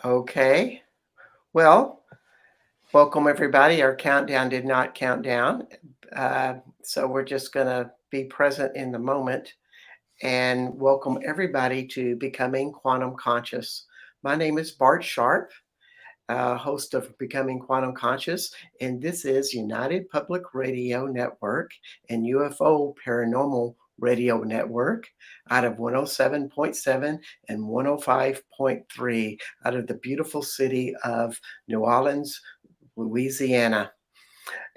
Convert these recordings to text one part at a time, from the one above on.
Okay. Well, welcome everybody. Our countdown did not count down. So we're just going to be present in the moment and welcome everybody to Becoming Quantum Conscious. My name is Bart Sharp, host of Becoming Quantum Conscious, and this is United Public Radio Network and UFO Paranormal Radio Network out of 107.7 and 105.3 out of the beautiful city of New Orleans, Louisiana.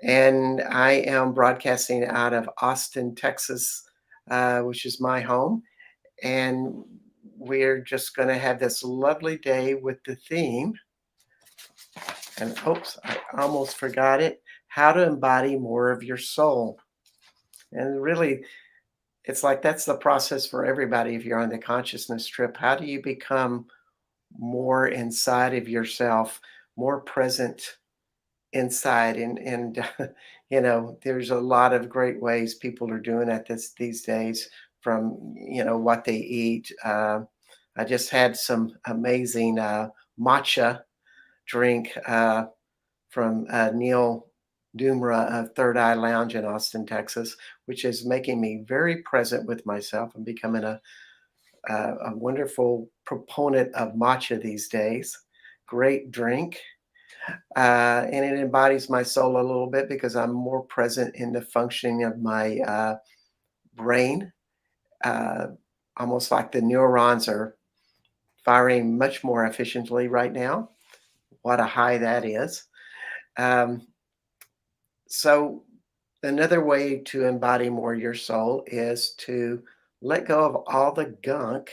And I am broadcasting out of Austin, Texas, which is my home. And we're just going to have this lovely day with the theme. And oops, I almost forgot it. How to embody more of your soul. And really, it's like that's the process for everybody if you're on the consciousness trip. How do you become more inside of yourself, more present inside? And there's a lot of great ways people are doing at this these days, from what they eat. I just had some amazing matcha drink from Neil Dumra of Third Eye Lounge in Austin, Texas, which is making me very present with myself and becoming a wonderful proponent of matcha these days. Great drink. And it embodies my soul a little bit because I'm more present in the functioning of my brain, uh, almost like the neurons are firing much more efficiently right now. What a high that is. Um, so, another way to embody more your soul is to let go of all the gunk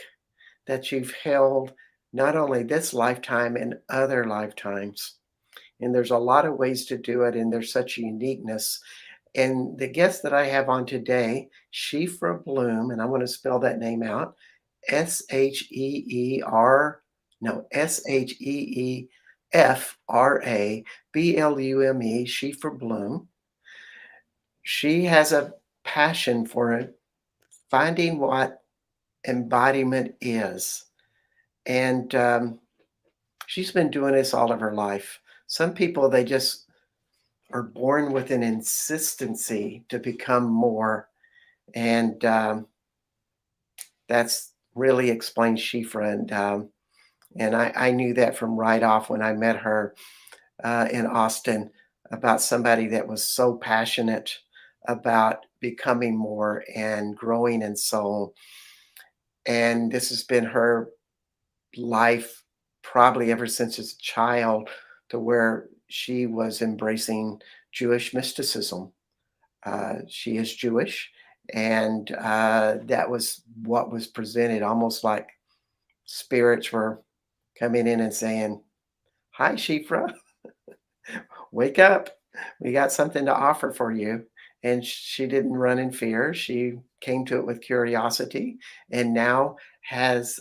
that you've held not only this lifetime and other lifetimes. And there's a lot of ways to do it, and there's such uniqueness. And the guest that I have on today, Sheefra Blume, and I want to spell that name out, S-H-E-E-R, no, Sheefra Blume, Sheefra Blume. She has a passion for finding what embodiment is. And she's been doing this all of her life. Some people, they just are born with an insistency to become more. And that's really explains Sheefra. And I knew that from right off when I met her in Austin, about somebody that was so passionate about becoming more and growing in soul. And this has been her life probably ever since as a child, to where she was embracing Jewish mysticism. She is Jewish, and that was what was presented, almost like spirits were coming in and saying, "Hi, Shifra, wake up. We got something to offer for you." And she didn't run in fear. She came to it with curiosity, and now has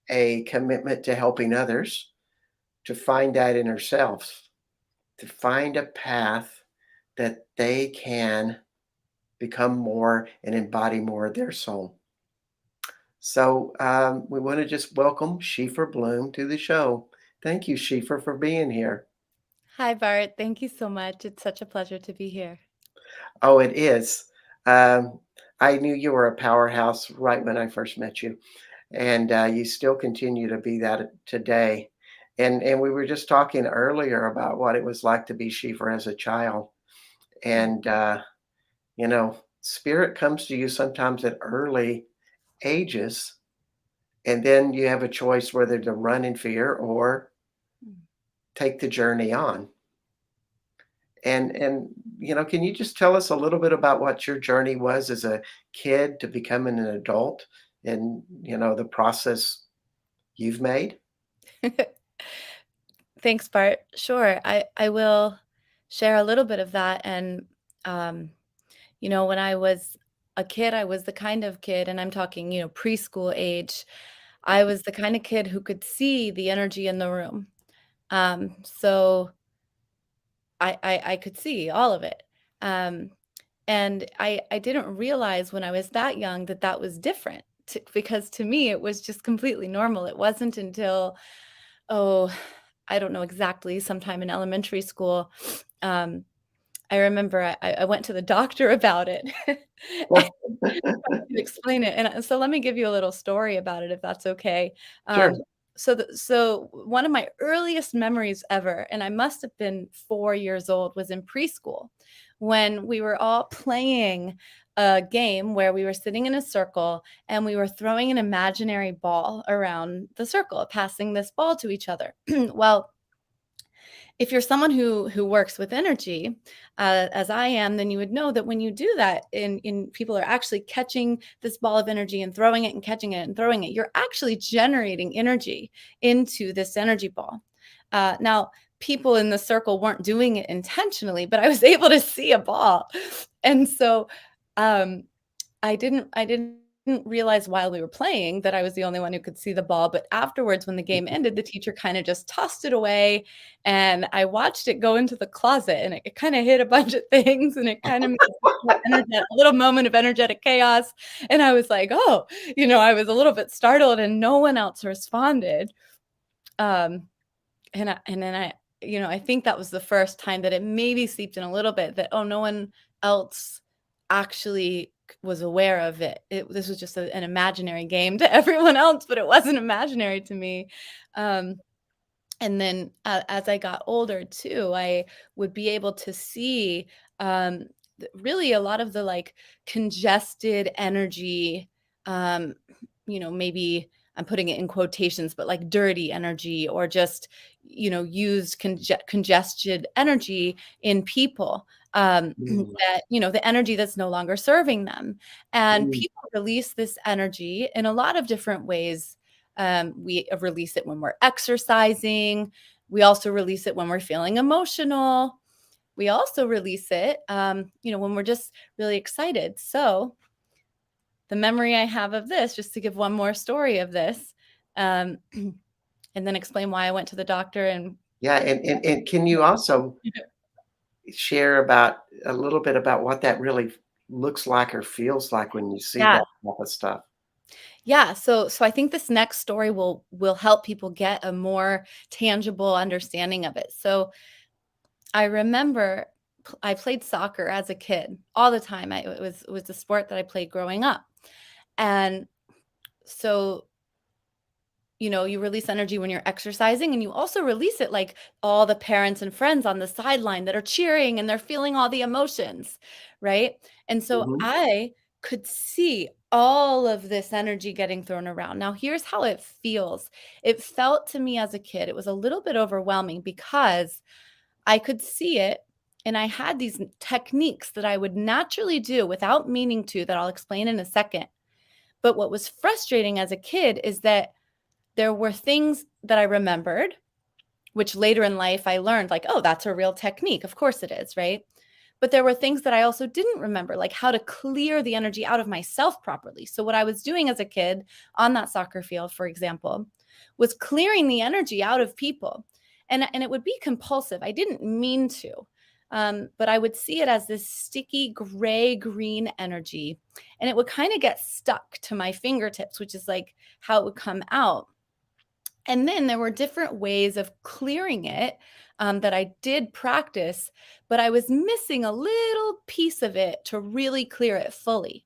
a commitment to helping others to find that in herself, to find a path that they can become more and embody more of their soul. So we want to just welcome Sheefra Blume to the show. Thank you, Sheefra, for being here. Hi, Bart. Thank you so much. It's such a pleasure to be here. Oh, it is. Um, I knew you were a powerhouse right when I first met you, and you still continue to be that today. And we were just talking earlier about what it was like to be Sheefra as a child, and spirit comes to you sometimes at early ages, and then you have a choice whether to run in fear or Mm. take the journey on. And can you just tell us a little bit about what your journey was as a kid to becoming an adult, and the process you've made? Thanks, Bart. Sure, I will share a little bit of that. And um, when I was a kid, I was the kind of kid, and I'm talking, preschool age. I was the kind of kid who could see the energy in the room. So I could see all of it. Um, and I didn't realize when I was that young that that was different. because to me, it was just completely normal. It wasn't until, oh, I don't know exactly, sometime in elementary school, um, I remember I went to the doctor about it. And trying to explain it, and, so let me give you a little story about it, if that's okay. Sure. Um, so one of my earliest memories ever, and I must have been 4 years old, was in preschool when we were all playing a game where we were sitting in a circle and we were throwing an imaginary ball around the circle, passing this ball to each other. Well, if you're someone who works with energy, as I am, then you would know that when you do that, in people are actually catching this ball of energy and throwing it and catching it and throwing it, you're actually generating energy into this energy ball. Now, people in the circle weren't doing it intentionally, but I was able to see a ball, and so um, I didn't realize while we were playing that I was the only one who could see the ball, but afterwards, when the game ended, the teacher kinda just tossed it away, and I watched it go into the closet, and it kinda hit a bunch of things, and it kinda made a little moment of energetic chaos, and I was like, "Oh," I was a little bit startled, and no one else responded. Um, and then I think that was the first time that it maybe seeped in a little bit that, oh, no one else actually was aware of it. This was just an imaginary game to everyone else, but it wasn't imaginary to me. Um, and then as I got older too, I would be able to see really a lot of the like congested energy, um, maybe I'm putting it in quotations, but like dirty energy or just, used congested energy in people. Mm, That, the energy that's no longer serving them. And mm, people release this energy in a lot of different ways. We release it when we're exercising. We also release it when we're feeling emotional. We also release it, when we're just really excited. So the memory I have of this, just to give one more story of this, um, and then explain why I went to the doctor and yeah, and can you also share about a little bit about what that really looks like or feels like when you see yeah. that type of stuff? Yeah, so I think this next story will help people get a more tangible understanding of it. So I remember I played soccer as a kid all the time. It was the sport that I played growing up. And so, you release energy when you're exercising and you also release it like all the parents and friends on the sideline that are cheering and they're feeling all the emotions, right? And so Mhm. I could see all of this energy getting thrown around. Now, here's how it feels. It felt to me as a kid, it was a little bit overwhelming because I could see it and I had these techniques that I would naturally do without meaning to, that I'll explain in a second. But what was frustrating as a kid is that there were things that I remembered, which later in life I learned, like, oh, that's a real technique. Of course it is, right? But there were things that I also didn't remember, like how to clear the energy out of myself properly. So, what I was doing as a kid on that soccer field, for example, was clearing the energy out of people. And it would be compulsive. I didn't mean to. But I would see it as this sticky gray green energy, and it would kind of get stuck to my fingertips, which is like how it would come out. And then there were different ways of clearing it that I did practice, but I was missing a little piece of it to really clear it fully.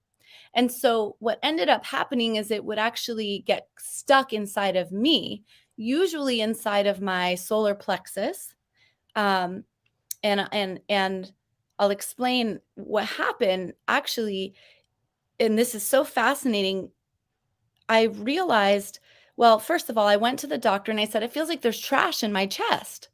And so what ended up happening is it would actually get stuck inside of me, usually inside of my solar plexus. Um, and I'll explain what happened actually. And this is so fascinating. I realized, well, first of all, I went to the doctor and I said, it feels like there's trash in my chest.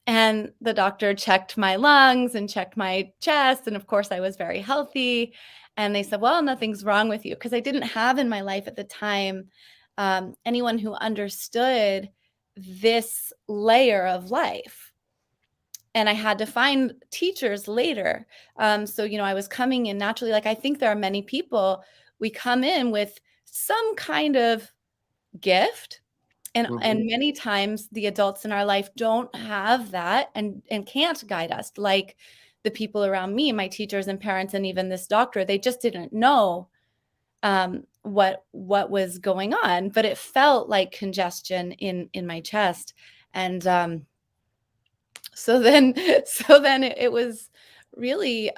And the doctor checked my lungs and checked my chest. And of course, I was very healthy. And they said, well, nothing's wrong with you. Because I didn't have in my life at the time anyone who understood this layer of life. And I had to find teachers later. So, I was coming in naturally. Like, I think there are many people, we come in with some kind of gift, and Mhm. many times the adults in our life don't have that and can't guide us, like the people around me, my teachers and parents, and even this doctor, they just didn't know what was going on, but it felt like congestion in my chest. And so then it was really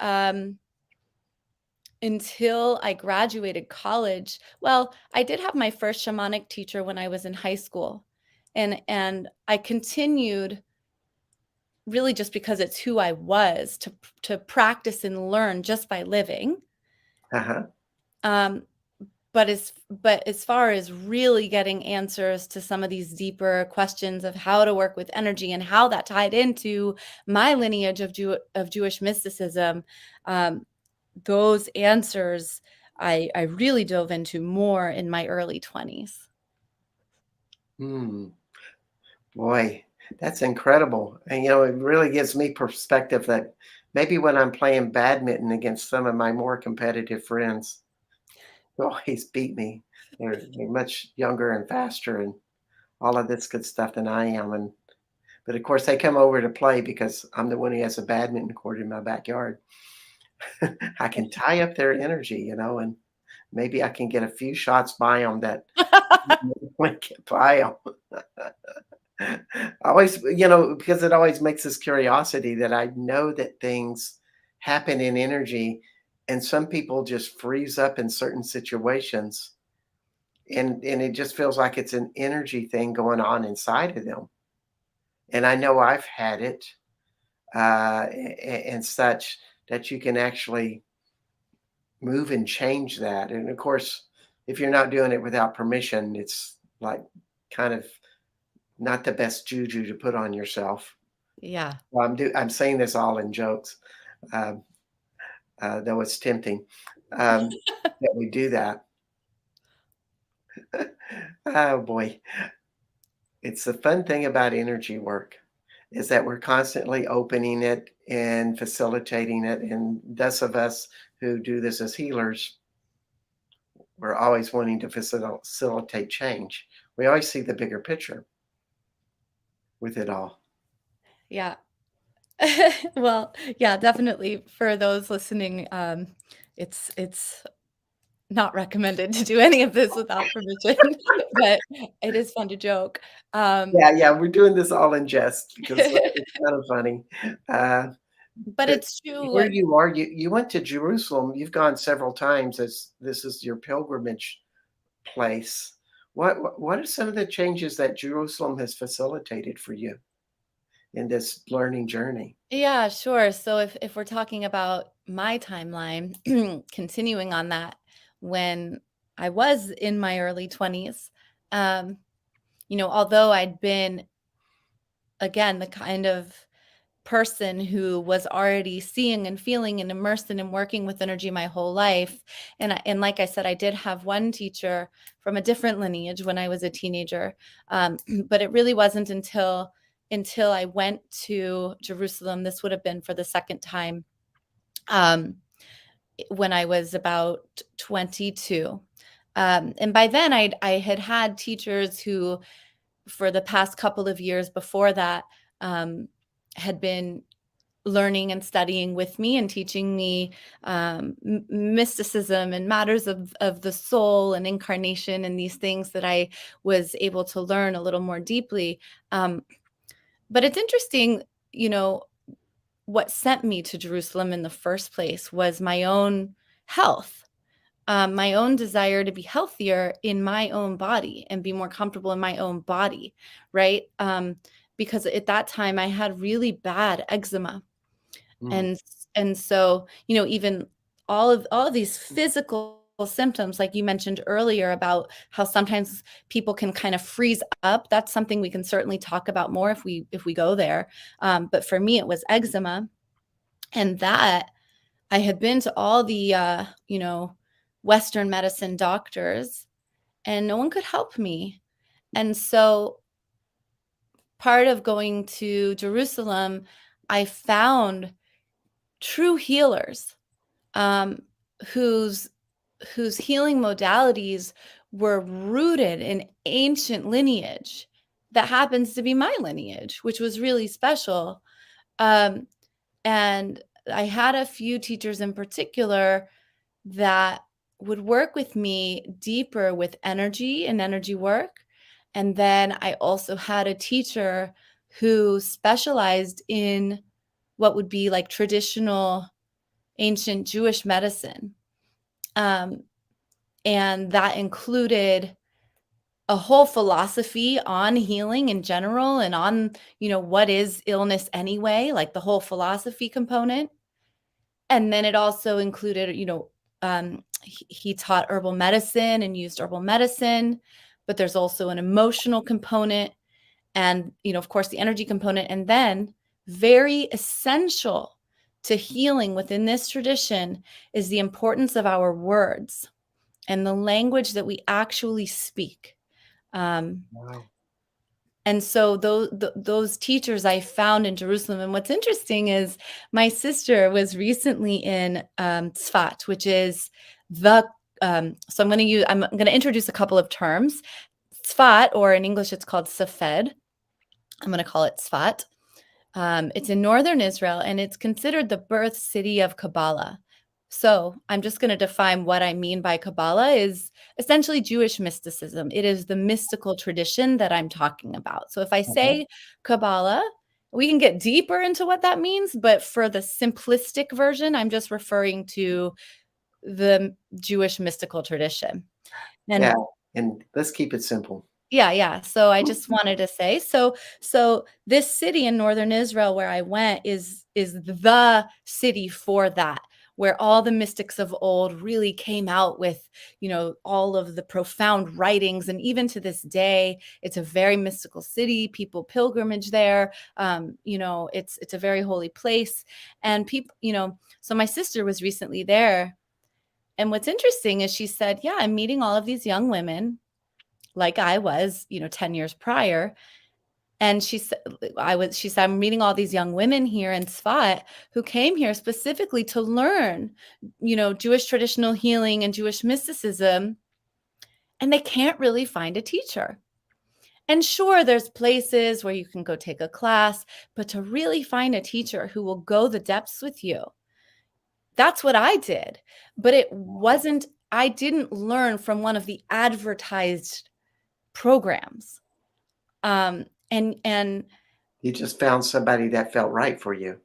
until I graduated college. Well, I did have my first shamanic teacher when I was in high school. And I continued really just because it's who I was to practice and learn just by living. Uh-huh. Um, but as far as really getting answers to some of these deeper questions of how to work with energy and how that tied into my lineage of Jewish mysticism, um, those answers I really dove into more in my early 20s. Hmm. Boy, that's incredible. And it really gives me perspective that maybe when I'm playing badminton against some of my more competitive friends who always beat me, they're much younger and faster and all of this good stuff than I am. But of course they come over to play because I'm the one who has a badminton court in my backyard. I can tie up their energy, and maybe I can get a few shots by them that get by them. Always, because it always makes this curiosity that I know that things happen in energy, and some people just freeze up in certain situations, and it just feels like it's an energy thing going on inside of them. And I know I've had it, and such that you can actually move and change that. And of course, if you're not doing it without permission, it's like kind of not the best juju to put on yourself. Yeah. Well, I'm saying this all in jokes, um, though it's tempting, that we do that. Oh, boy. It's the fun thing about energy work is that we're constantly opening it and facilitating it, and thus of us who do this as healers, we're always wanting to facilitate change. We always see the bigger picture with it all. Yeah. Well, yeah, definitely for those listening, it's not recommended to do any of this without permission, but it is fun to joke. Um, Yeah, yeah, we're doing this all in jest because it's kind of funny. Uh, but but it's true. where you are, you went to Jerusalem. You've gone several times as this is your pilgrimage place. What are some of the changes that Jerusalem has facilitated for you in this learning journey? Yeah, sure. So if we're talking about my timeline, continuing on that, when I was in my early 20s, um, although I'd been again the kind of person who was already seeing and feeling and immersed in and working with energy my whole life. And like I said, I did have one teacher from a different lineage when I was a teenager. But it really wasn't until I went to Jerusalem. This would have been for the second time, um, when I was about 22. And by then I had had teachers who, for the past couple of years before that, um, had been learning and studying with me and teaching me mysticism and matters of the soul and incarnation and these things that I was able to learn a little more deeply. Um, but it's interesting, you know, what sent me to Jerusalem in the first place was my own health, my own desire to be healthier in my own body and be more comfortable in my own body, right? Because at that time I had really bad eczema. Mm, And so, even all of these physical symptoms, like you mentioned earlier about how sometimes people can kind of freeze up. That's something we can certainly talk about more if we go there. But for me, it was eczema, and that I had been to all the Western medicine doctors, and no one could help me. And so, part of going to Jerusalem, I found true healers, um, whose healing modalities were rooted in ancient lineage that happens to be my lineage, which was really special. Um, and I had a few teachers in particular that would work with me deeper with energy and energy work. And then I also had a teacher who specialized in what would be like traditional ancient Jewish medicine. Um, and that included a whole philosophy on healing in general and on, what is illness anyway, like the whole philosophy component. And then it also included, he taught herbal medicine and used herbal medicine, but there's also an emotional component and, of course, the energy component. And then very essential to healing within this tradition is the importance of our words and the language that we actually speak. Wow. And so those teachers I found in Jerusalem. And what's interesting is my sister was recently in Tzfat, which is so I'm going to introduce a couple of terms. Tzfat, or in English, it's called Safed. I'm going to call it Tzfat. It's in northern Israel, and it's considered the birth city of Kabbalah. So I'm just going to define what I mean by Kabbalah is essentially Jewish mysticism. It is the mystical tradition that I'm talking about. So if I Okay. say Kabbalah, we can get deeper into what that means, but for the simplistic version, I'm just referring to the Jewish mystical tradition. Yeah. And And let's keep it simple. yeah. So I just wanted to say, so this city in northern Israel where I went is the city for that, where all the mystics of old really came out with, all of the profound writings. And even to this day, it's a very mystical city. People pilgrimage there. It's a very holy place. And people, so my sister was recently there. And what's interesting is she said, yeah, I'm meeting all of these young women like I was, 10 years prior. And she said, I'm meeting all these young women here in Sfat who came here specifically to learn, Jewish traditional healing and Jewish mysticism. And they can't really find a teacher. And sure, there's places where you can go take a class, but to really find a teacher who will go the depths with you, that's what I did. But I didn't learn from one of the advertised programs. And You just found somebody that felt right for you.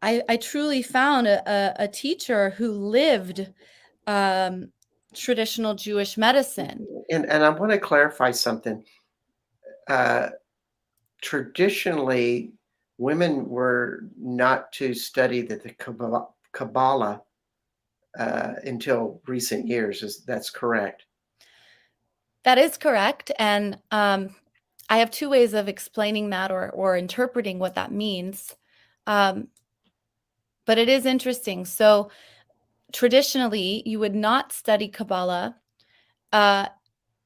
I truly found a teacher who lived traditional Jewish medicine. And I want to clarify something. Uh, Traditionally, women were not to study the Kabbalah until recent years. That's correct? That is correct. And I have two ways of explaining that or interpreting what that means. Um, but it is interesting. So traditionally, you would not study Kabbalah, uh,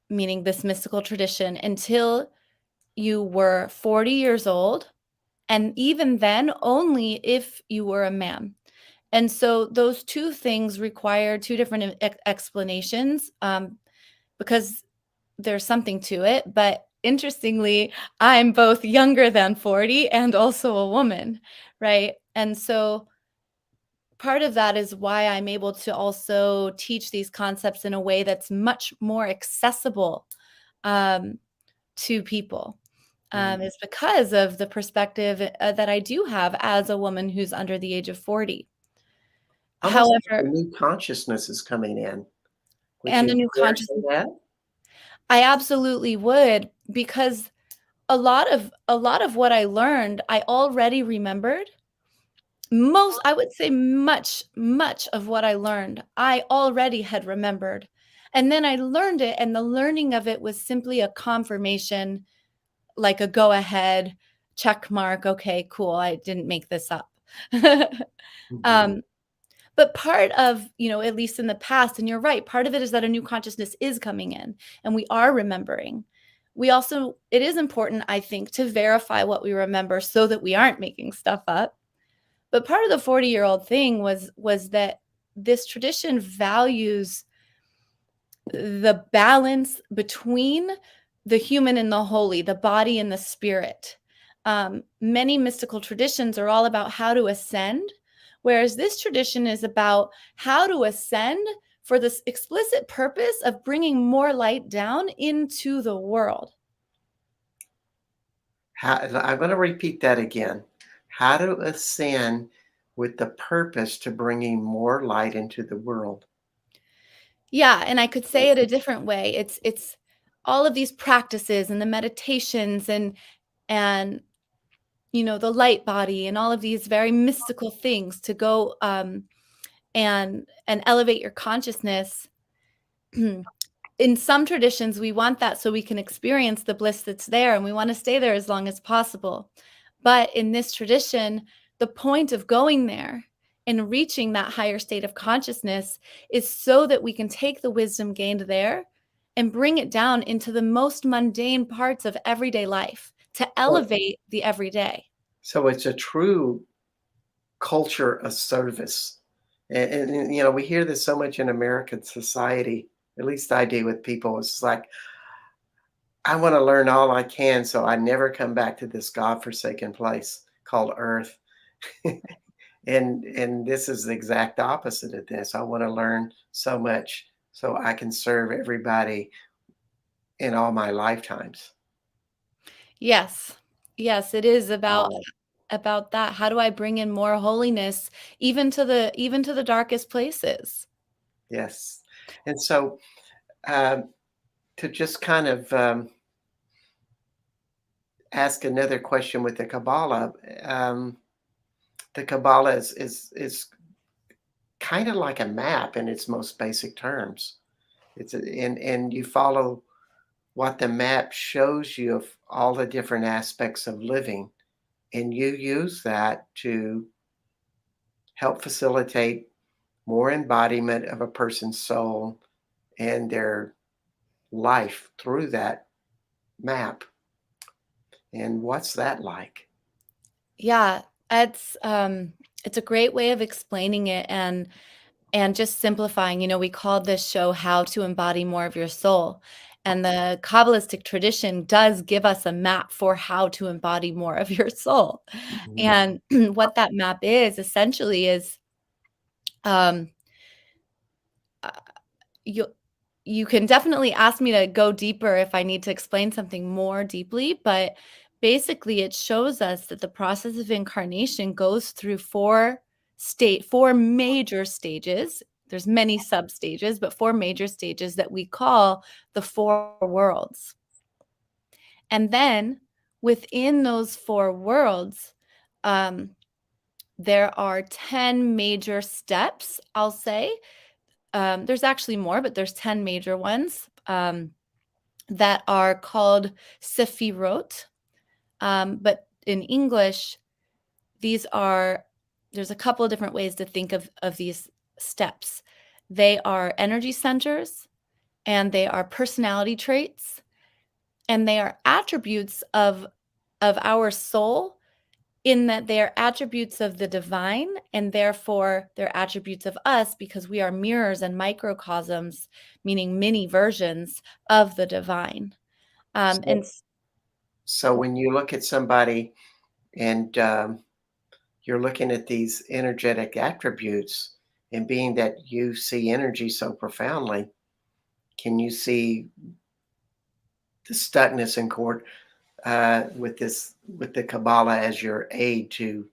meaning this mystical tradition, until you were 40 years old. And even then, only if you were a man. And so those two things require two different explanations because there's something to it. But interestingly, I'm both younger than 40 and also a woman, right? And so part of that is why I'm able to also teach these concepts in a way that's much more accessible um, to people. Mm. Is because of the perspective that I do have as a woman who's under the age of 40. Almost like a However, new consciousness is coming in. Would and you a new dare say consciousness, that? I absolutely would, because a lot of what I learned, I already remembered. I would say much of what I learned, I already had remembered. And then I learned it, and the learning of it was simply a confirmation, like a go ahead check mark. Okay, cool. I didn't make this up. Mhm. um, but part of, at least in the past, and you're right, part of it is that a new consciousness is coming in and we are remembering. It is important, I think, to verify what we remember so that we aren't making stuff up. But part of the 40-year-old thing was that this tradition values the balance between the human and the holy, the body and the spirit. Many mystical traditions are all about how to ascend, whereas this tradition is about how to ascend for this explicit purpose of bringing more light down into the world. I'm going to repeat that again. How to ascend with the purpose to bringing more light into the world. Yeah, and I could say it a different way. It's all of these practices and the meditations and the light body and all of these very mystical things to go and elevate your consciousness. In some traditions, we want that so we can experience the bliss that's there, and we want to stay there as long as possible. But in this tradition, the point of going there and reaching that higher state of consciousness is so that we can take the wisdom gained there and bring it down into the most mundane parts of everyday life to So, elevate the everyday. so it's a true culture of service. And we hear this so much in American society, at least I do with people. It's like, I want to learn all I can so I never come back to this godforsaken place called Earth. And this is the exact opposite of this. I want to learn so much so I can serve everybody in all my lifetimes. Yes. Yes, it is Wow. about that. How do I bring in more holiness even to the darkest places? Yes. And so um, to just kind of ask another question with um, the Kabbalah is kind of like a map in its most basic terms. And you follow what the map shows you of all the different aspects of living, and you use that to help facilitate more embodiment of a person's soul and their life through that map. And what's that like? Yeah, it's a great way of explaining it and just simplifying. We called this show How to Embody More of Your Soul. And the Kabbalistic tradition does give us a map for how to embody more of your soul. Mhm. And what that map is essentially is um uh, you you can definitely ask me to go deeper if I need to explain something more deeply, but basically it shows us that the process of incarnation goes through four major stages. There's many sub stages, but four major stages that we call the four worlds. And then within those four worlds, um, there are 10 major steps, I'll say. There's actually more, but there's 10 major ones that are called Sefirot. But in English, these are, there's a couple of different ways to think of these steps. They are energy centers, and they are personality traits, and they are attributes of our soul, in that they are attributes of the divine, and therefore they're attributes of us because we are mirrors and microcosms, meaning mini versions of the divine. And So, so when you look at somebody and you're looking at these energetic attributes, and being that you see energy so profoundly, can you see the stuckness in court with the Kabbalah as your aid to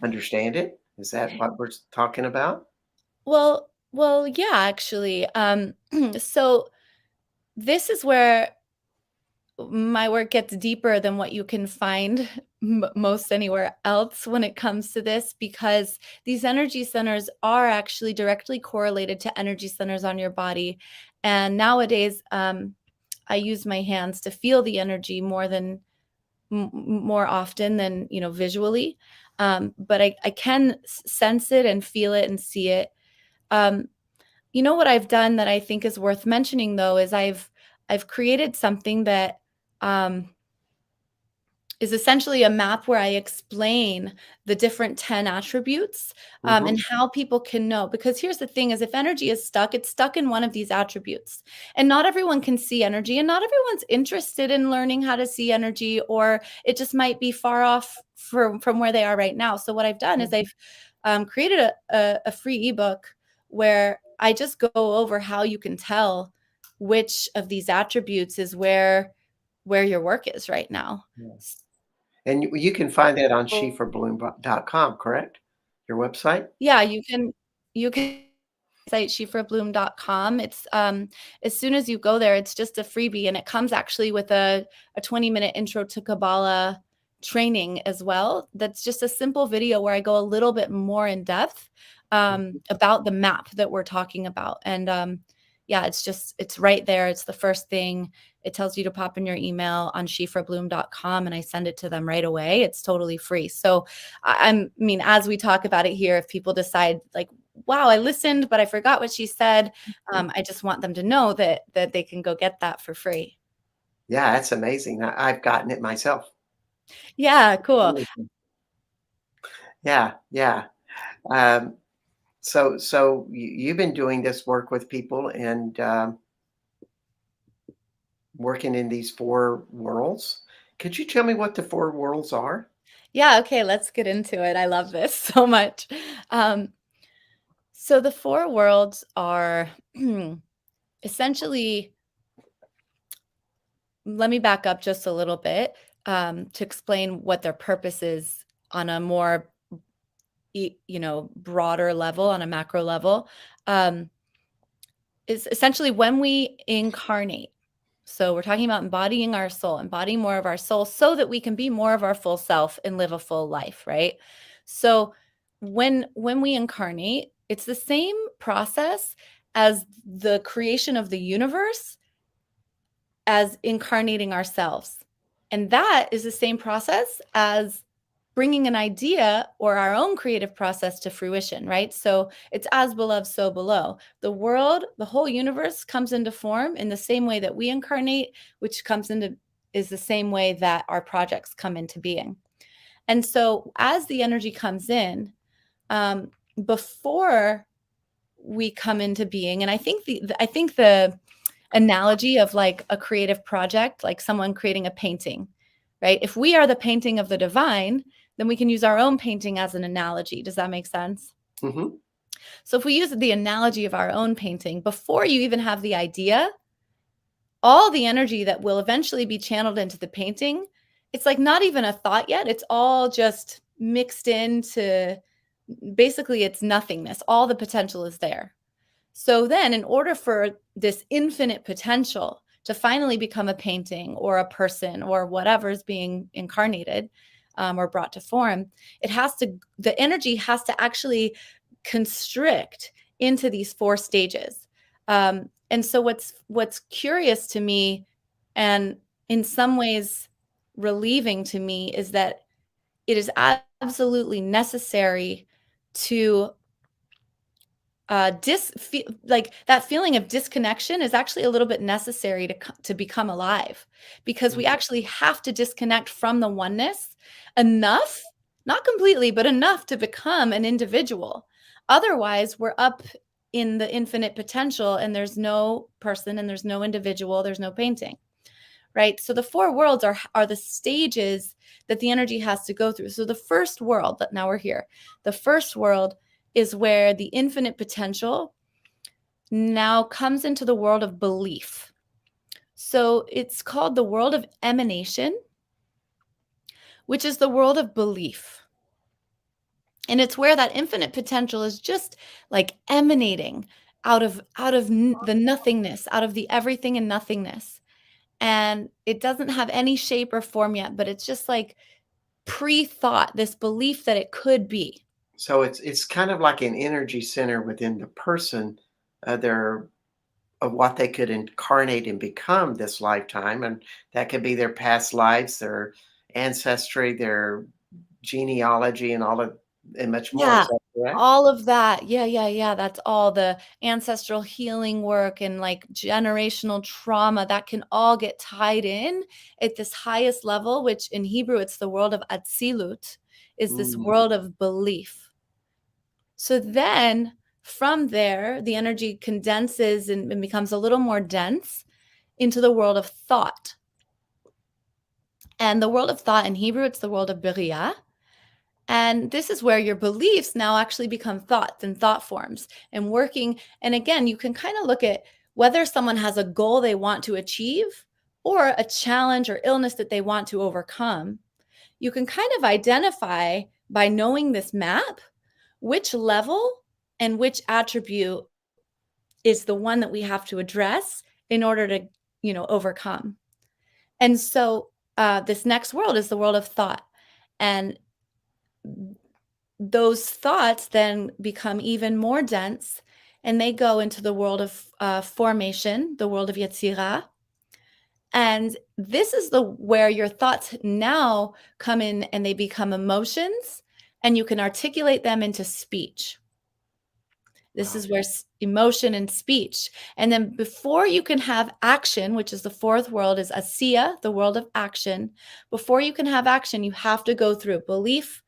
understand it? Is that what we're talking about? well, yeah, actually. So this is where my work gets deeper than what you can find most anywhere else when it comes to this, because these energy centers are actually directly correlated to energy centers on your body. And nowadays, I use my hands to feel the energy more often than visually. But I can sense it and feel it and see it. Um, what I've done that I think is worth mentioning, though, is I've created something that um, is essentially a map where I explain the different 10 attributes, and Mhm. how people can know. Because here's the thing: is if energy is stuck, it's stuck in one of these attributes. And not everyone can see energy, and not everyone's interested in learning how to see energy, or it just might be far off from where they are right now. So what I've done is I've created a free ebook where I just go over how you can tell which of these attributes is where your work is right now. Yeah. And you can find that on So sheefrablume.com, correct? Your website? yeah, you can site sheefrablume.com. It's as soon as you go there, it's just a freebie, and it comes actually with a 20-minute intro to Kabbalah training as well. That's just a simple video where I go a little bit more in depth Mhm. about the map that we're talking about. And yeah, it's right there. It's the first thing. It tells you to pop in your email on sheefrablume.com, and I send it to them right away. It's totally free. So I mean, as we talk about it here, if people decide like, wow, I listened, but I forgot what she said, I just want them to know that they can go get that for free. Yeah, that's amazing. I've gotten it myself. Yeah, cool. Amazing. Yeah, yeah. Um, so you've been doing this work with people and working in these four worlds. Could you tell me what the four worlds are? Yeah, okay, let's get into it. I love this so much. Um, so the four worlds are essentially, let me back up just a little bit to explain what their purpose is on a more broader level, on a macro level. Um, is essentially when we incarnate. So we're talking about embodying our soul, embodying more of our soul so that we can be more of our full self and live a full life, right? So when we incarnate, it's the same process as the creation of the universe as incarnating ourselves. And that is the same process as bringing an idea or our own creative process to fruition, right? So it's as beloved, so below. The world, the whole universe comes into form in the same way that we incarnate, which comes into is the same way that our projects come into being. And so as the energy comes in, um, before we come into being, and I think the analogy of like a creative project, like someone creating a painting, right? If we are the painting of the divine, then we can use our own painting as an analogy. Does that make sense? Hmm. So if we use the analogy of our own painting, before you even have the idea, all the energy that will eventually be channeled into the painting, it's like not even a thought yet. It's all just mixed into basically it's nothingness. All the potential is there. So then, in order for this infinite potential to finally become a painting or a person or whatever is being incarnated or brought to form, the energy has to actually constrict into these four stages. And so, what's curious to me, and in some ways relieving to me, is that it is absolutely necessary to like that feeling of disconnection is actually a little bit necessary to become alive, because we actually have to disconnect from the oneness enough, not completely, but enough to become an individual. Otherwise, we're up in the infinite potential and there's no person and there's no individual, there's no painting, right? So the four worlds are the stages that the energy has to go through. So the first world, that now we're here, the first world is where the infinite potential now comes into the world of belief. So it's called the world of emanation, which is the world of belief. And it's where that infinite potential is just like emanating out of the nothingness, out of the everything and nothingness. And it doesn't have any shape or form yet, but it's just like pre-thought, this belief that it could be. So it's kind of like an energy center within the person, their of what they could incarnate and become this lifetime, and that could be their past lives, their ancestry, their genealogy, and all of and much more. Is Yeah, that correct? all of that. Yeah, yeah, yeah. That's all the ancestral healing work and like generational trauma that can all get tied in at this highest level, which in Hebrew, it's the world of Atzilut, is this Mm. world of belief. So then from there, the energy condenses and becomes a little more dense into the world of thought. And the world of thought in Hebrew, it's the world of Beriah. And this is where your beliefs now actually become thoughts and thought forms and working. And again, you can kind of look at whether someone has a goal they want to achieve or a challenge or illness that they want to overcome. You can kind of identify by knowing this map which level and which attribute is the one that we have to address in order to, overcome. And so this next world is the world of thought. And those thoughts then become even more dense and they go into the world of formation, the world of Yetzirah. And this is the where your thoughts now come in and they become emotions and you can articulate them into speech. This Wow. is where emotion and speech. And then before you can have action, which is the fourth world, is Asiya, the world of action. Before you can have action, you have to go through belief,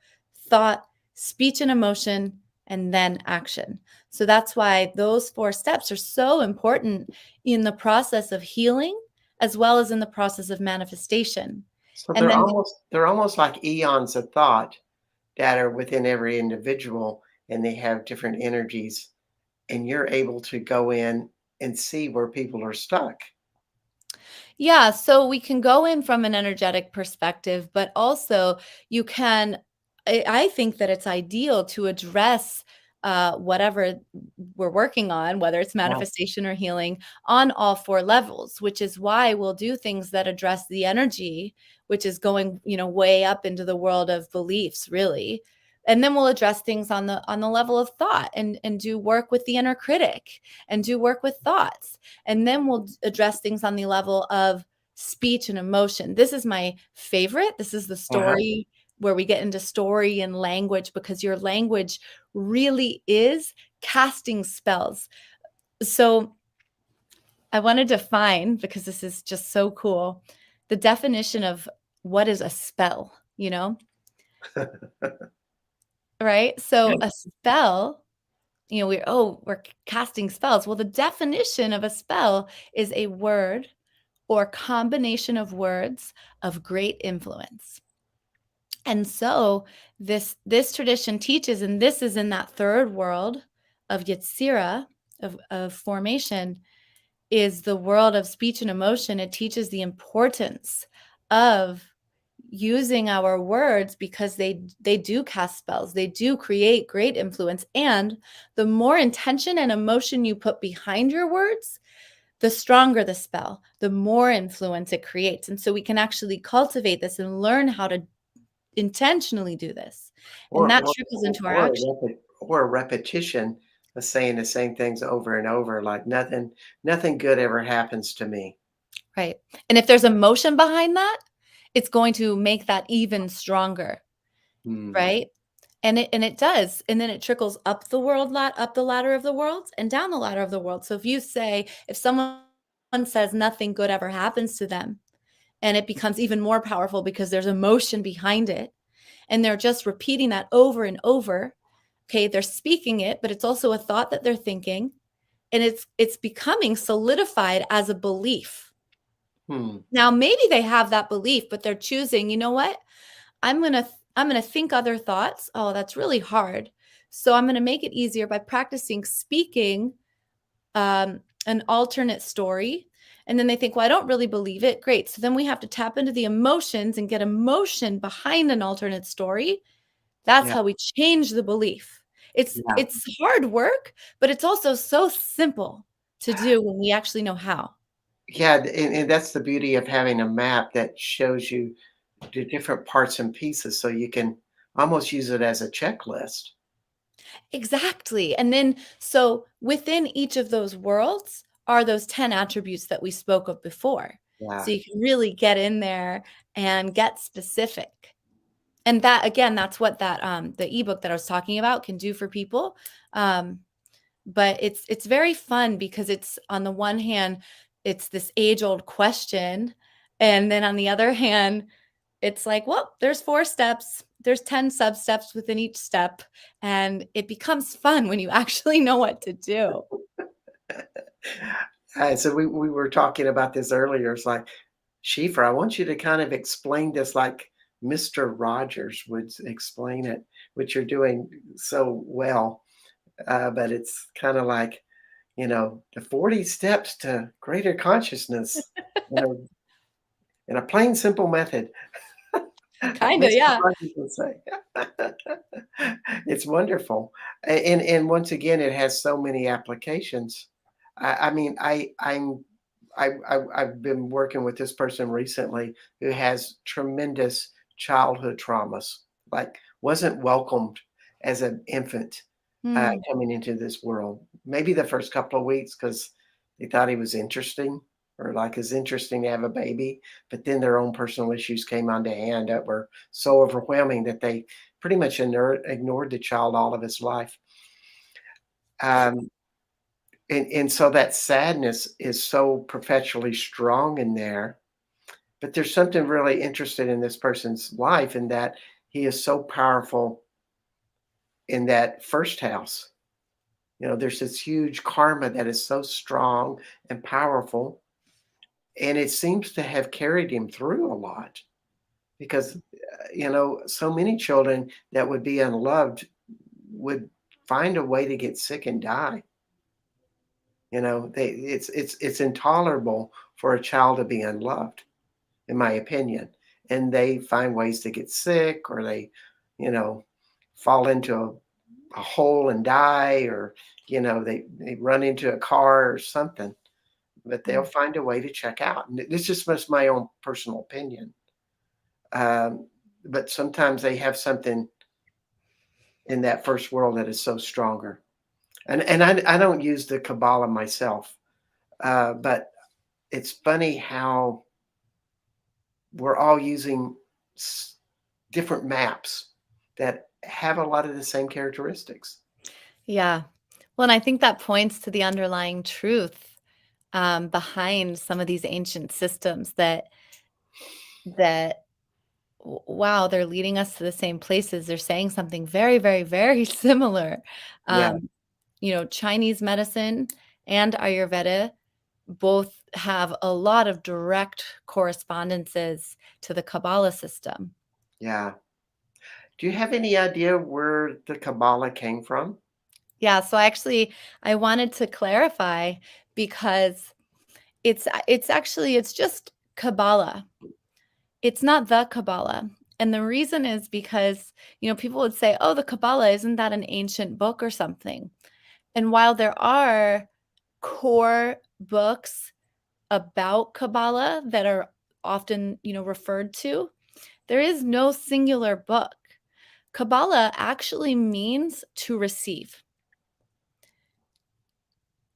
thought, speech and emotion, and then action. So that's why those 4 steps are so important in the process of healing as well as in the process of manifestation. So And then they're almost like eons of thought that are within every individual, and they have different energies, and you're able to go in and see where people are stuck. yeah, so we can go in from an energetic perspective, but also you can, I think that it's ideal to address whatever we're working on, whether it's Yeah. manifestation or healing, on all 4 levels, which is why we'll do things that address the energy, which is going, way up into the world of beliefs, really. And then we'll address things on the level of thought and do work with the inner critic and do work with thoughts. And then we'll address things on the level of speech and emotion. This is my favorite. This is the Uh-huh. story where we get into story and language because your language really is casting spells. So I want to define, because this is just so cool, the definition of what is a spell, right? So a spell, we're casting spells. Well, the definition of a spell is a word or combination of words of great influence. And so this tradition teaches, and this is in that third world of Yetzirah, of formation, is the world of speech and emotion. It teaches the importance of using our words because they do cast spells. They do create great influence. And the more intention and emotion you put behind your words, the stronger the spell, the more influence it creates. And so we can actually cultivate this and learn how to intentionally do this. And Or that or trickles into our or action. a repetition of saying the same things over and over, like nothing good ever happens to me. Right. And if there's emotion behind that, it's going to make that even stronger, Hmm. right? And it does. And then it trickles up the up the ladder of the world and down the ladder of the world. So if someone says nothing good ever happens to them, and it becomes even more powerful because there's emotion behind it, and they're just repeating that over and over. Okay, they're speaking it, but it's also a thought that they're thinking, and it's becoming solidified as a belief. Hmm. Now, maybe they have that belief, but they're choosing, you know what? I'm going to think other thoughts. Oh, that's really hard. So I'm going to make it easier by practicing speaking an alternate story. And then they think, well, I don't really believe it. Great. So then we have to tap into the emotions and get emotion behind an alternate story. That's Yeah. how we change the belief. It's Yeah. it's hard work, but it's also so simple to do when we actually know how. Yeah, and that's the beauty of having a map that shows you the different parts and pieces, so you can almost use it as a checklist. Exactly. And then so within each of those worlds are those 10 attributes that we spoke of before. So Yeah. you can really get in there and get specific. And that again, that's what that the ebook that I was talking about can do for people. Um, but it's very fun because it's on the one hand, it's this age-old question. And then on the other hand, it's like, well, there's 4 steps. There's 10 sub steps within each step. And it becomes fun when you actually know what to do. So we were talking about this earlier. It's like, Sheefra, I want you to kind of explain this like Mr. Rogers would explain it, which you're doing so well. But it's kind of like, the 40 steps to greater consciousness, you know, in a plain, simple method. Kinda, Mr. yeah. Rogers would say. It's wonderful. And once again, it has so many applications. I mean, I've been working with this person recently who has tremendous childhood traumas, like wasn't welcomed as an infant Mm, coming into this world. Maybe the first couple of weeks because they thought he was interesting or like it's interesting to have a baby, but then their own personal issues came on to hand that were so overwhelming that they pretty much ignored the child all of his life. Um, and so that sadness is so perpetually strong in there. But there's something really interesting in this person's life in that he is so powerful in that first house. There's this huge karma that is so strong and powerful, and it seems to have carried him through a lot because, so many children that would be unloved would find a way to get sick and die. It's intolerable for a child to be unloved, in my opinion. And they find ways to get sick or they, you know, fall into a hole and die or, they run into a car or something, but they'll mm. find a way to check out. And this is just my own personal opinion. Um, but sometimes they have something in that first world that is so stronger. And I don't use the Kabbalah myself, but it's funny how we're all using different maps that have a lot of the same characteristics. Yeah. Well, and I think that points to the underlying truth, behind some of these ancient systems that wow, they're leading us to the same places. They're saying something very, very, very similar. Yeah, Um, Chinese medicine and Ayurveda both have a lot of direct correspondences to the Kabbalah system. yeah. Do you have any idea where the Kabbalah came from? Yeah, so I wanted to clarify because it's just Kabbalah. It's not the Kabbalah. And the reason is because, people would say, "Oh, the Kabbalah, isn't that an ancient book or something?" And while there are core books about Kabbalah that are often, referred to, there is no singular book. Kabbalah actually means to receive.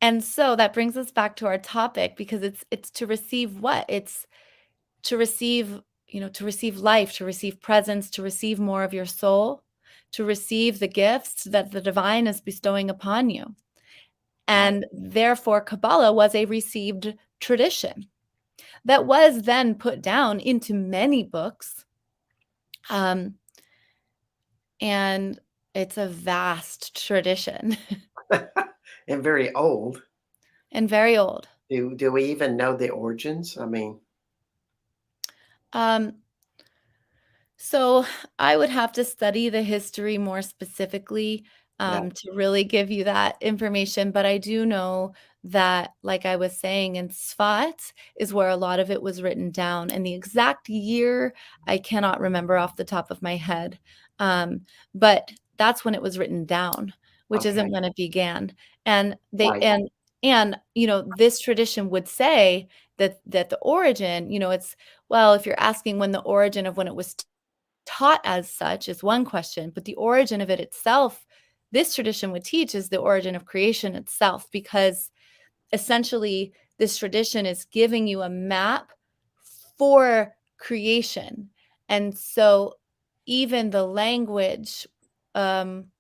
And so that brings us back to our topic because it's to receive what? It's to receive, to receive life, to receive presence, to receive more of your soul, to receive the gifts that the divine is bestowing upon you. Right. And therefore Kabbalah was a received tradition that was then put down into many books. Um, and it's a vast tradition And very old. and very old. Do we even know the origins? I mean, Um, So I would have to study the history more specifically, yeah. to really give you that information. But I do know that, like I was saying, in Sfat is where a lot of it was written down. And the exact year, I cannot remember off the top of my head. But that's when it was written down, which Okay. isn't when it began. And they Right. and this tradition would say that the origin, it's well, if you're asking when the origin of when it was taught as such is one question, but the origin of it itself, this tradition would teach is the origin of creation itself, because essentially this tradition is giving you a map for creation. And so even the language, um,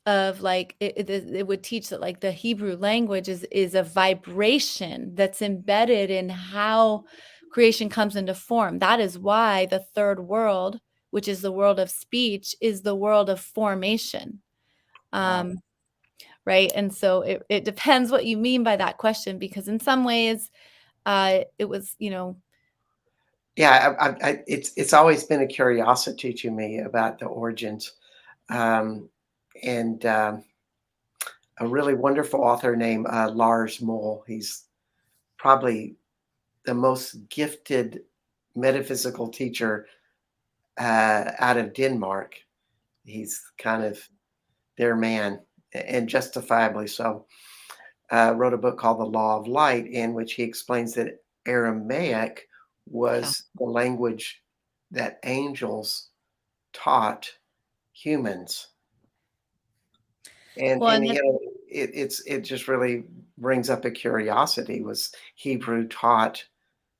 of like it would teach that like the Hebrew language is a vibration that's embedded in how creation comes into form. That is why the third world, which is the world of speech, is the world of formation. Wow. Um, right. And so it depends what you mean by that question, because in some ways it was, Yeah, it's always been a curiosity to me about the origins. Um, and a really wonderful author named Lars Moll. He's probably the most gifted metaphysical teacher out of Denmark. He's kind of their man, and justifiably so. Wrote a book called The Law of Light, in which he explains that Aramaic Yeah. was the language that angels taught humans. Well, And and you that know, it just really brings up a curiosity. Was Hebrew taught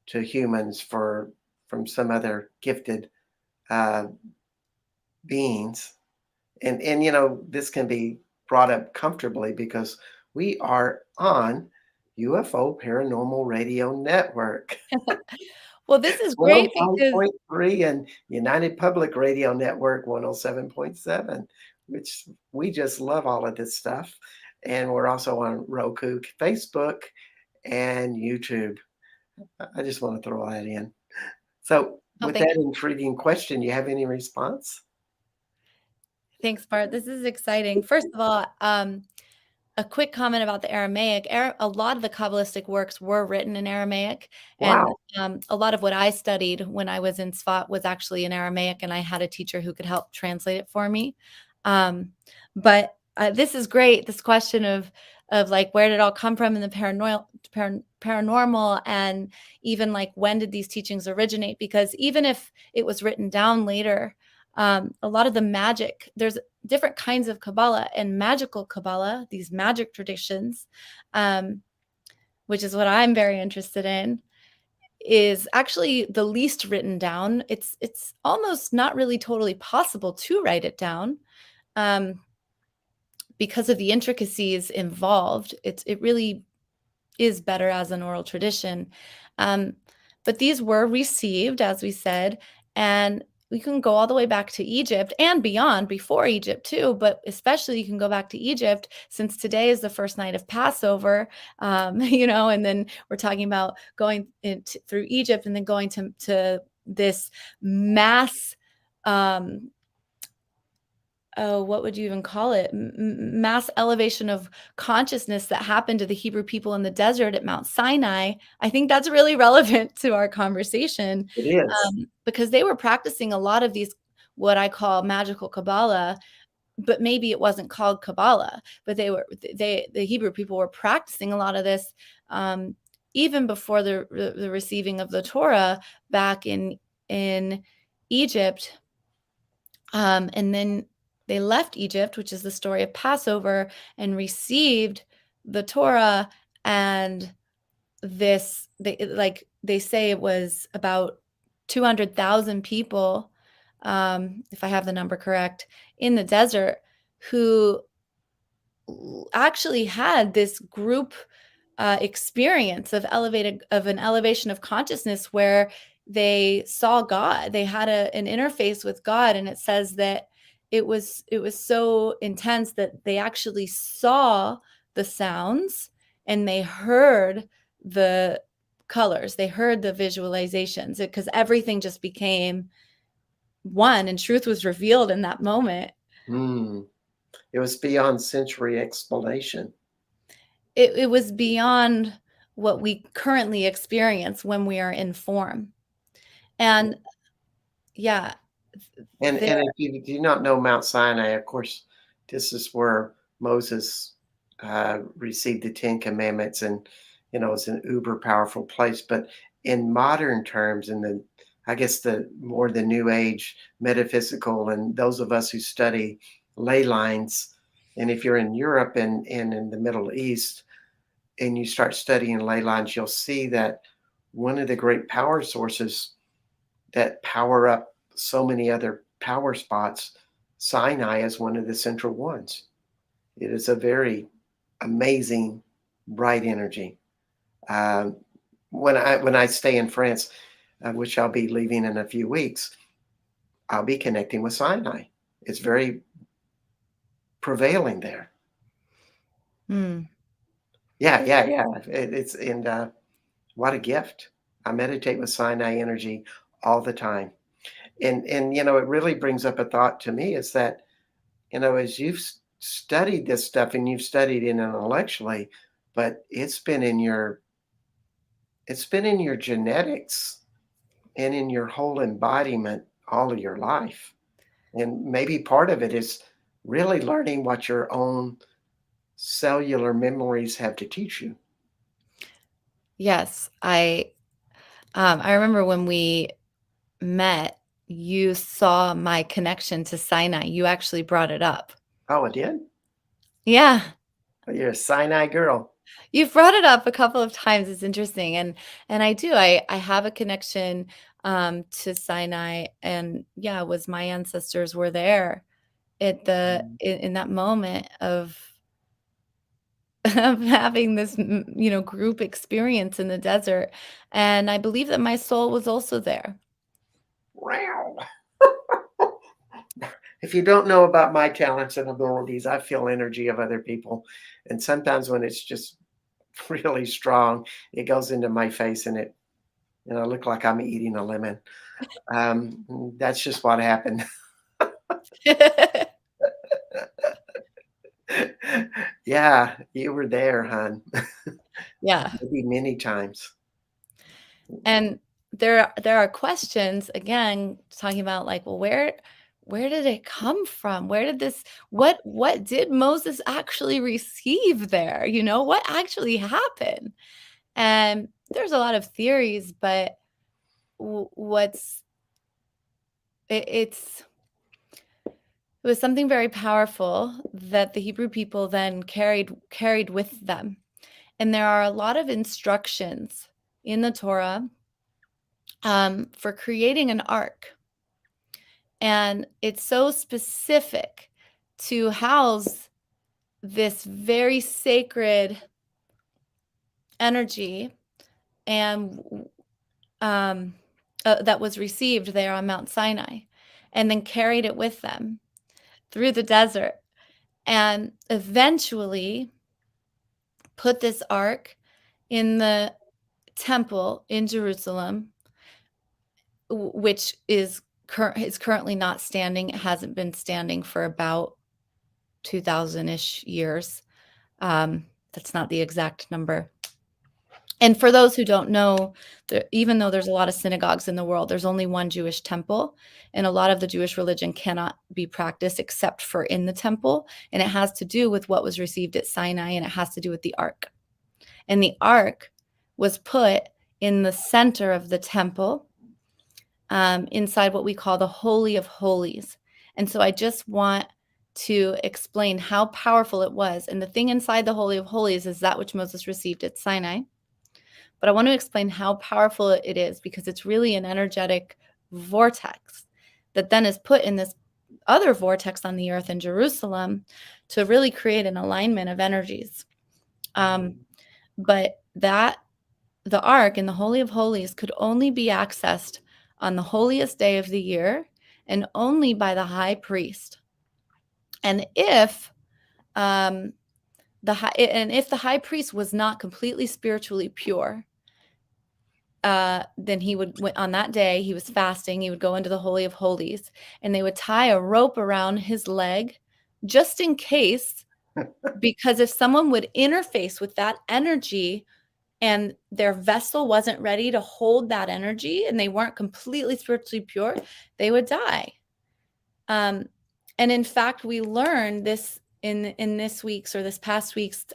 to humans for from some other gifted uh, beings? And you know, this can be brought up comfortably because we are on UFO Paranormal Radio Network. well, this is great because 105.3 and United Public Radio Network 107.7, which we just love all of this stuff. And we're also on Roku, Facebook, and YouTube. I just want to throw that in. So, oh, with thank that you. intriguing question, you have any response? Thanks, Bart. This is exciting. First of all, a quick comment about the Aramaic. A lot of the Kabbalistic works were written in Aramaic, and Wow. a lot of what I studied when I was in SFAT was actually in Aramaic, and I had a teacher who could help translate it for me. But this is great. This question of like where did it all come from in the paranormal, and even like when did these teachings originate? Because even if it was written down later, a lot of the magic there's different kinds of Kabbalah and magical Kabbalah, these magic traditions, um, which is what I'm very interested in, is actually the least written down. It's almost not really totally possible to write it down um, because of the intricacies involved. It really is better as an oral tradition. Um, but these were received, as we said, and we can go all the way back to Egypt and beyond, before Egypt too, but especially you can go back to Egypt since today is the first night of Passover, and then we're talking about going through Egypt and then going to this mass um, oh, what would you even call it? Mass elevation of consciousness that happened to the Hebrew people in the desert at Mount Sinai. I think that's really relevant to our conversation It is. because they were practicing a lot of these, what I call magical Kabbalah, but maybe it wasn't called Kabbalah, but the Hebrew people were practicing a lot of this um, even before the receiving of the Torah back in Egypt. And then they left Egypt, which is the story of Passover, and received the Torah. And they say it was about 200,000 people, if I have the number correct, in the desert who actually had this group experience of an elevation of consciousness where they saw God. They had an interface with God, and it says that it was so intense that they actually saw the sounds and they heard the colors. They heard the visualizations because everything just became one, and truth was revealed in that moment. Hmm. It was beyond sensory explanation. It was beyond what we currently experience when we are in form. And yeah, there And if you do not know Mount Sinai, of course, this is where Moses received the Ten Commandments, and you know it's an uber powerful place. But in modern terms, in the I guess the more the New Age metaphysical, and those of us who study ley lines, and if you're in Europe and in the Middle East, and you start studying ley lines, you'll see that one of the great power sources that power up so many other power spots, Sinai is one of the central ones. It is a very amazing, bright energy. Um, when I stay in France, which I'll be leaving in a few weeks, I'll be connecting with Sinai. It's very prevailing there. mm, Yeah, yeah, yeah. It's and what a gift. I meditate with Sinai energy all the time. And you know, it really brings up a thought to me is that, you know, as you've studied this stuff and you've studied it intellectually, but it's been in your genetics and in your whole embodiment all of your life. And maybe part of it is really learning what your own cellular memories have to teach you. Yes, I remember when we met, you saw my connection to Sinai. You actually brought it up. Oh, it did? Yeah, Oh, you're a Sinai girl. you've brought it up a couple of times. It's interesting, and I do. I have a connection to Sinai, and yeah, it was my ancestors were there at Mm. in that moment of of having this group experience in the desert, and I believe that my soul was also there. Wow. If you don't know about my talents and abilities, I feel energy of other people. And sometimes when it's just really strong, it goes into my face and it, you know, look like I'm eating a lemon. That's just what happened. Yeah, you were there, hon. Yeah. Maybe many times. And there are questions, again, talking about like, well, where did it come from? Where did this what did Moses actually receive there? What actually happened? And there's a lot of theories, but what's it's it was something very powerful that the Hebrew people then carried with them. And there are a lot of instructions in the Torah for creating an ark. And it's so specific to house this very sacred energy and um, that was received there on Mount Sinai, and then carried it with them through the desert, and eventually put this ark in the temple in Jerusalem, which is currently not standing. It hasn't been standing for about 2000-ish years. That's not the exact number. And for those who don't know, even though there's a lot of synagogues in the world, there's only one Jewish temple, and a lot of the Jewish religion cannot be practiced except for in the temple. And it has to do with what was received at Sinai, and it has to do with the ark. And the ark was put in the center of the temple, inside what we call the Holy of Holies. And so I just want to explain how powerful it was. And the thing inside the Holy of Holies is that which Moses received at Sinai. But I want to explain how powerful it is, because it's really an energetic vortex that then is put in this other vortex on the earth in Jerusalem to really create an alignment of energies. But the ark in the Holy of Holies could only be accessed on the holiest day of the year and only by the high priest. And if if the high priest was not completely spiritually pure, then he would, on that day, he was fasting, he would go into the Holy of Holies, and they would tie a rope around his leg just in case, because if someone would interface with that energy and their vessel wasn't ready to hold that energy and they weren't completely spiritually pure, they would die. And in fact, we learned this in this week's or this past week's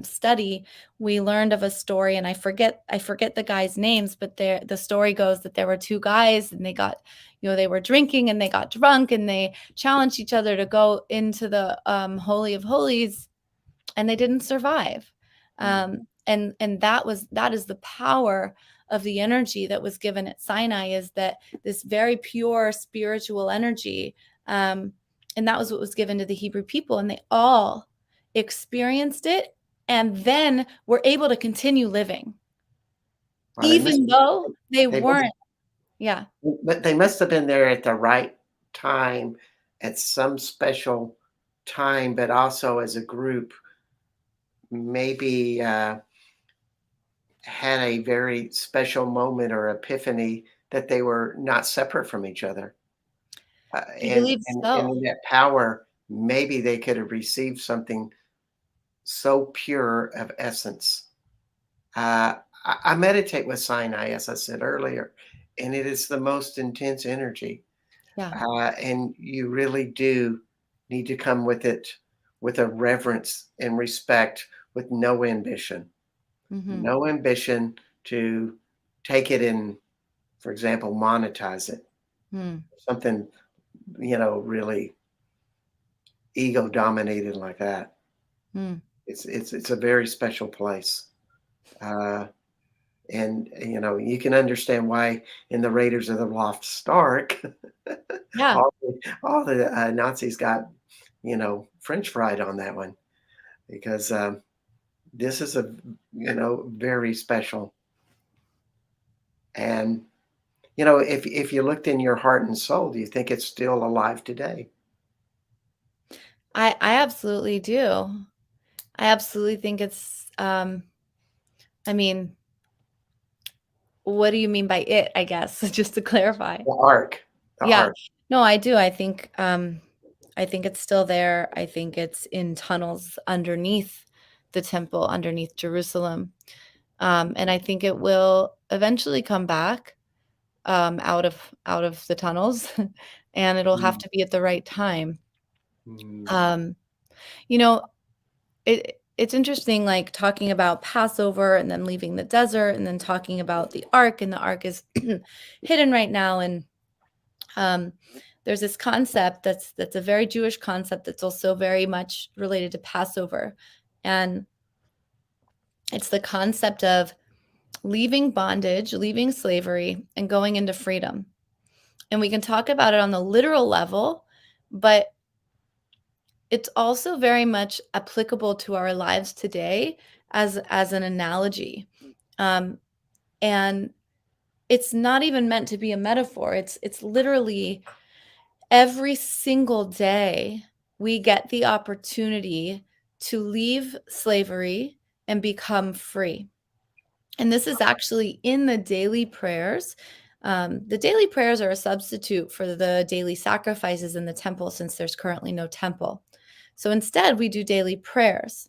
study. We learned of a story, and I forget the guys' names, but the story goes that there were two guys, and they got, they were drinking and they got drunk, and they challenged each other to go into the Holy of Holies, and they didn't survive. And that is the power of the energy that was given at Sinai, is that this very pure spiritual energy. And that was what was given to the Hebrew people, and they all experienced it and then were able to continue living, Well, even though they they must, weren't. Yeah. but they must have been there at the right time, at some special time, but also as a group, maybe had a very special moment or epiphany that they were not separate from each other. I believe And so. in that power, maybe they could have received something so pure of essence. I meditate with Sinai, as I said earlier, and it is the most intense energy. Yeah. And you really do need to come with it with a reverence and respect, with no ambition, Mhm. no ambition to take it and, for example, monetize it, Mm. something, really ego dominated like that. Mm. It's a very special place. Uh, and you can understand why in the Raiders of the Lost Ark, Yeah. all the Nazis got French fried on that one because this is a very special. And if you looked in your heart and soul, do you think it's still alive today? I absolutely do. I absolutely think it's, I mean, what do you mean by it, I guess, just to clarify? The ark, the Yeah. ark. No, I do. I think it's still there. I think it's in tunnels underneath the temple, underneath Jerusalem. And I think it will eventually come back, out of the tunnels, and it'll have Mm, to be at the right time. mm, Um, you know, it's interesting, like, talking about Passover and then leaving the desert and then talking about the ark, and the ark is hidden right now, and um, there's this concept that's a very Jewish concept that's also very much related to Passover, and it's the concept of leaving bondage, leaving slavery, and going into freedom. And we can talk about it on the literal level, but it's also very much applicable to our lives today as an analogy. Um, and it's not even meant to be a metaphor. It's literally every single day we get the opportunity to leave slavery and become free. And this is actually in the daily prayers. The daily prayers are a substitute for the daily sacrifices in the temple since there's currently no temple. So instead, we do daily prayers.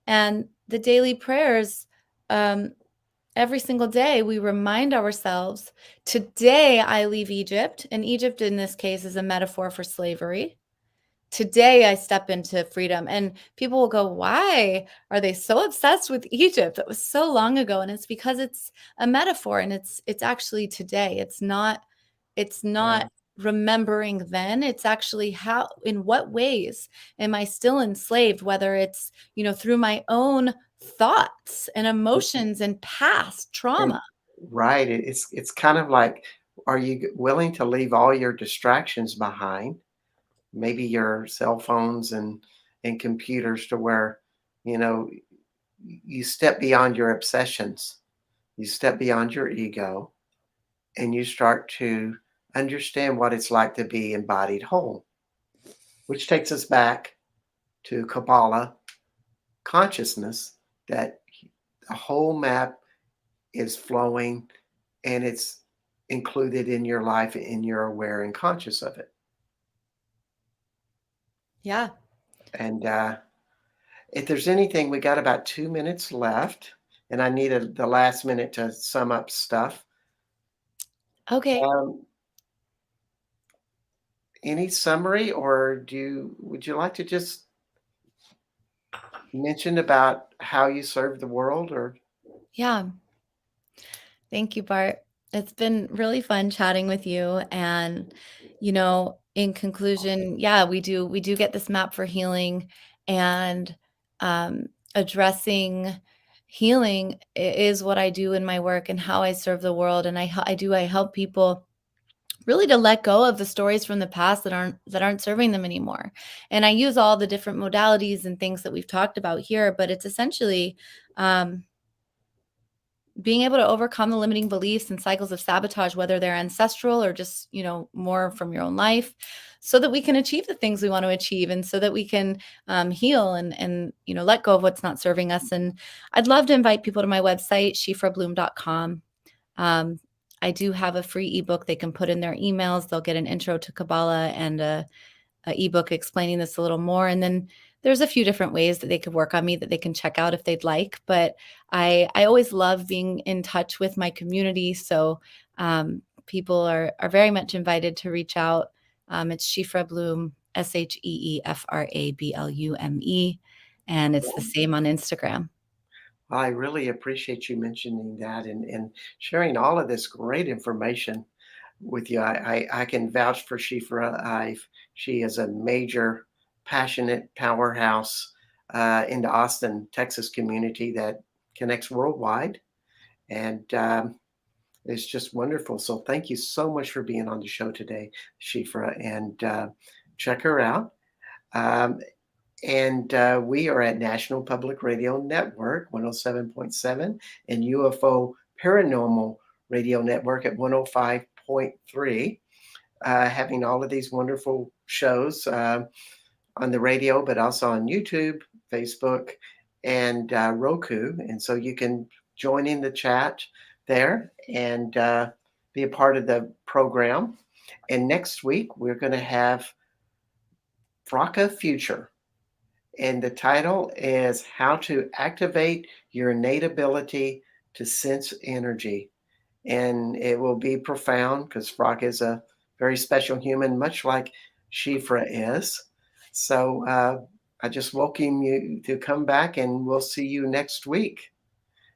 And the daily prayers, um, every single day, we remind ourselves, today I leave Egypt. And Egypt, in this case, is a metaphor for slavery. Today I step into freedom. And people will go, why are they so obsessed with Egypt? That was so long ago. And it's because it's a metaphor, and it's actually today. It's not remembering then. It's actually how, in what ways am I still enslaved, whether it's, through my own thoughts and emotions and past and trauma. right, it's kind of like, are you willing to leave all your distractions behind? Maybe your cell phones and computers, to where you know you step beyond your obsessions, you step beyond your ego, and you start to understand what it's like to be embodied whole, which takes us back to Kabbalah consciousness, that the whole map is flowing and it's included in your life and you're aware and conscious of it. Yeah. And if there's anything, we got about 2 minutes left, and I needed the last minute to sum up stuff. Okay. Um, any summary, or would you like to just mention about how you serve the world? Or Yeah. Thank you, Bart. It's been really fun chatting with you. And, in conclusion, yeah, we do get this map for healing, and addressing healing is what I do in my work and how I serve the world. And I help people really to let go of the stories from the past that aren't serving them anymore. And I use all the different modalities and things that we've talked about here, but it's essentially, um, being able to overcome the limiting beliefs and cycles of sabotage, whether they're ancestral or just, more from your own life, so that we can achieve the things we want to achieve, and so that we can heal and let go of what's not serving us. And I'd love to invite people to my website, sheefrablume.com. Um, I do have a free ebook they can put in their emails. They'll get an intro to Kabbalah and a ebook explaining this a little more. And then there's a few different ways that they could work on me that they can check out if they'd like. But I always love being in touch with my community. So people are very much invited to reach out. It's Sheefra Blume, SheefraBlume, and it's the same on Instagram. I really appreciate you mentioning that and sharing all of this great information with you. I can vouch for Shifra. She is a major, passionate powerhouse in the Austin, Texas community that connects worldwide. And it's just wonderful. So thank you so much for being on the show today, Shifra. And check her out. Um, and we are at National Public Radio Network, 107.7, and UFO Paranormal Radio Network at 105.3, having all of these wonderful shows on the radio, but also on YouTube, Facebook, and Roku. And so you can join in the chat there and be a part of the program. And next week, we're going to have Fraka Future. And the title is How to Activate Your Innate Ability to Sense Energy. And it will be profound because Fraka is a very special human, much like Shifra is. So I just welcome you to come back, and we'll see you next week.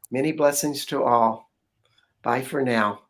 Many blessings to all. Bye for now.